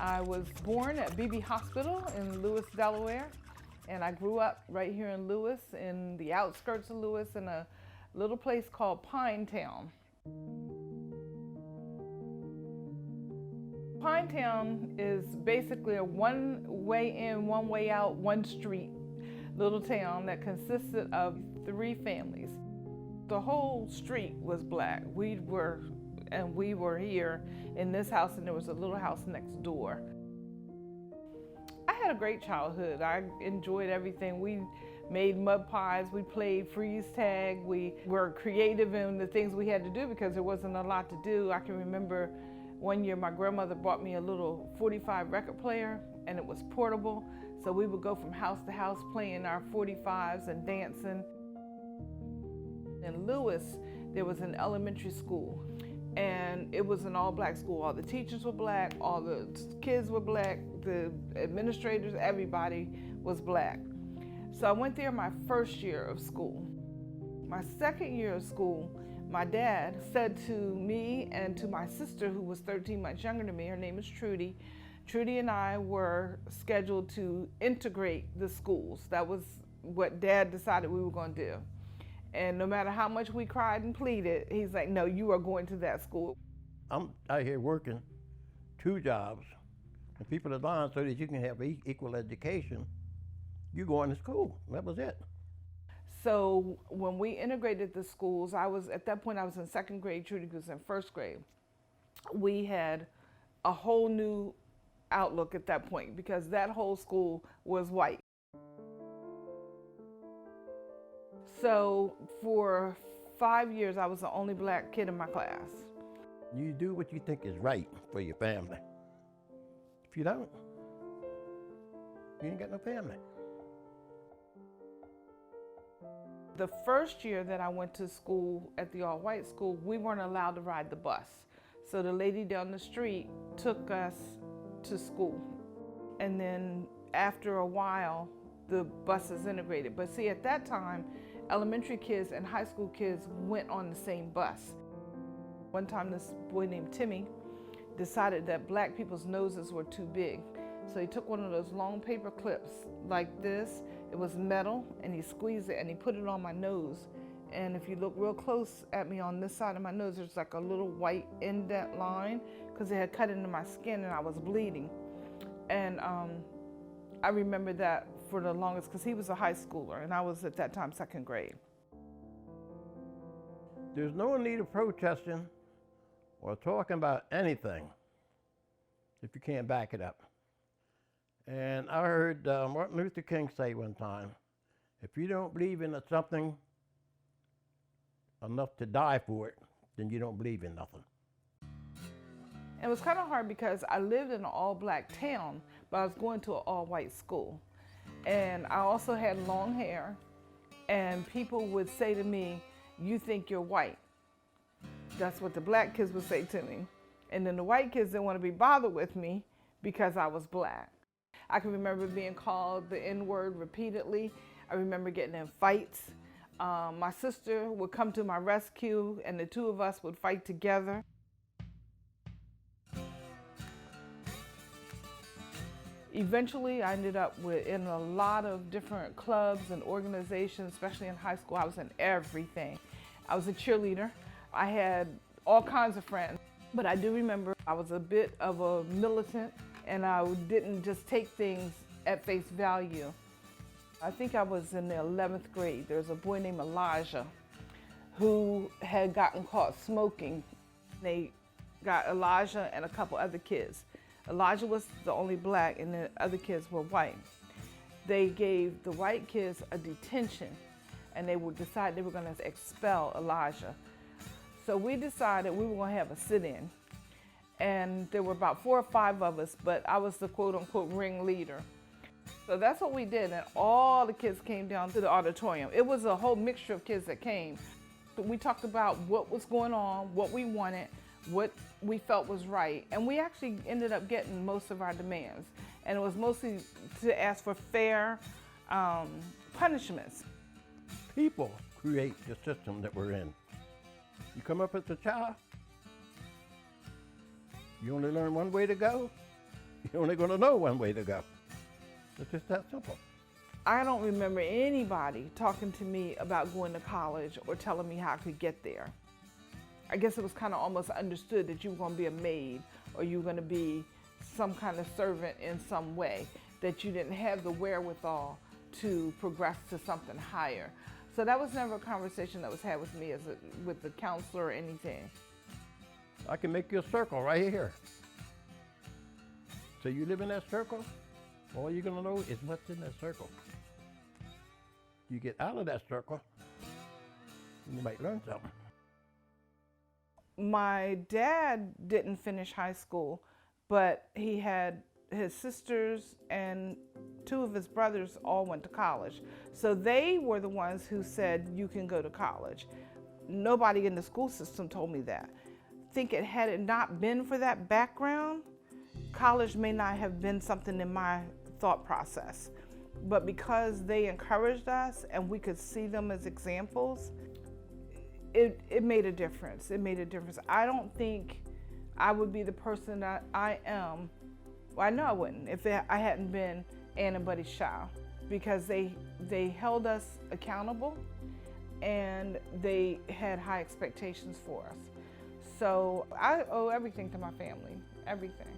I was born at Beebe Hospital in Lewes, Delaware, and I grew up right here in Lewes, in the outskirts of Lewes, in a little place called Pinetown. Pinetown is basically a one way in, one way out, one street little town that consisted of 3 families. The whole street was black. We were here in this house, and there was a little house next door. I had a great childhood. I enjoyed everything. We made mud pies, we played freeze tag, we were creative in the things we had to do because there wasn't a lot to do. I can remember one year my grandmother bought me a little 45 record player, and it was portable, so we would go from house to house playing our 45s and dancing. In Lewes, there was an elementary school, and it was an all-black school. All the teachers were black, all the kids were black, the administrators, everybody was black. So I went there my first year of school. My second year of school, my dad said to me and to my sister, who was 13 months younger than me, her name is Trudy. Trudy and I were scheduled to integrate the schools. That was what Dad decided we were going to do. And no matter how much we cried and pleaded, he's like, no, you are going to that school. I'm out here working 2 jobs, and people are dying so that you can have equal education. You going to school, that was it. So when we integrated the schools, at that point I was in 2nd grade, Trudy was in 1st grade. We had a whole new outlook at that point because that whole school was white. So for 5 years, I was the only black kid in my class. You do what you think is right for your family. If you don't, you ain't got no family. The first year that I went to school at the all-white school, we weren't allowed to ride the bus. So the lady down the street took us to school. And then after a while, the buses integrated. But see, at that time, elementary kids and high school kids went on the same bus. One time this boy named Timmy decided that black people's noses were too big. So he took one of those long paper clips like this. It was metal, and he squeezed it and he put it on my nose. And if you look real close at me on this side of my nose, there's like a little white indent line because it had cut into my skin and I was bleeding. And I remember that for the longest because he was a high schooler and I was at that time 2nd grade. There's no need of protesting or talking about anything if you can't back it up. And I heard Martin Luther King say one time, if you don't believe in something enough to die for it, then you don't believe in nothing. It was kind of hard because I lived in an all-black town, but I was going to an all-white school. And I also had long hair, and people would say to me, you think you're white. That's what the black kids would say to me. And then the white kids didn't want to be bothered with me because I was black. I can remember being called the N-word repeatedly. I remember getting in fights. My sister would come to my rescue, and the 2 of us would fight together. Eventually, I ended up in a lot of different clubs and organizations, especially in high school. I was in everything. I was a cheerleader. I had all kinds of friends. But I do remember I was a bit of a militant, and I didn't just take things at face value. I think I was in the 11th grade. There was a boy named Elijah who had gotten caught smoking. They got Elijah and a couple other kids. Elijah was the only black and the other kids were white. They gave the white kids a detention and they would decide they were going to expel Elijah. So we decided we were going to have a sit-in. And there were about 4 or 5 of us, but I was the quote-unquote ringleader. So that's what we did, and all the kids came down to the auditorium. It was a whole mixture of kids that came. We talked about what was going on, what we wanted, what we felt was right, and we actually ended up getting most of our demands. And it was mostly to ask for fair punishments. People create the system that we're in. You come up as a child, you only learn one way to go, You're only going to know one way to go. It's just that simple. I don't remember anybody talking to me about going to college or telling me how I could get there. I guess it was kind of almost understood that you were going to be a maid or you were going to be some kind of servant in some way, that you didn't have the wherewithal to progress to something higher. So that was never a conversation that was had with me with the counselor or anything. I can make you a circle right here. So you live in that circle, all you're going to know is what's in that circle. You get out of that circle, and you might learn something. My dad didn't finish high school, but he had his sisters and two of his brothers all went to college. So they were the ones who said, you can go to college. Nobody in the school system told me that. Had it not been for that background, college may not have been something in my thought process. But because they encouraged us and we could see them as examples, it made a difference. It made a difference. I don't think I would be the person that I am. Well, I know I wouldn't if I hadn't been Ann and Buddy's child, because they held us accountable and they had high expectations for us. So I owe everything to my family, everything.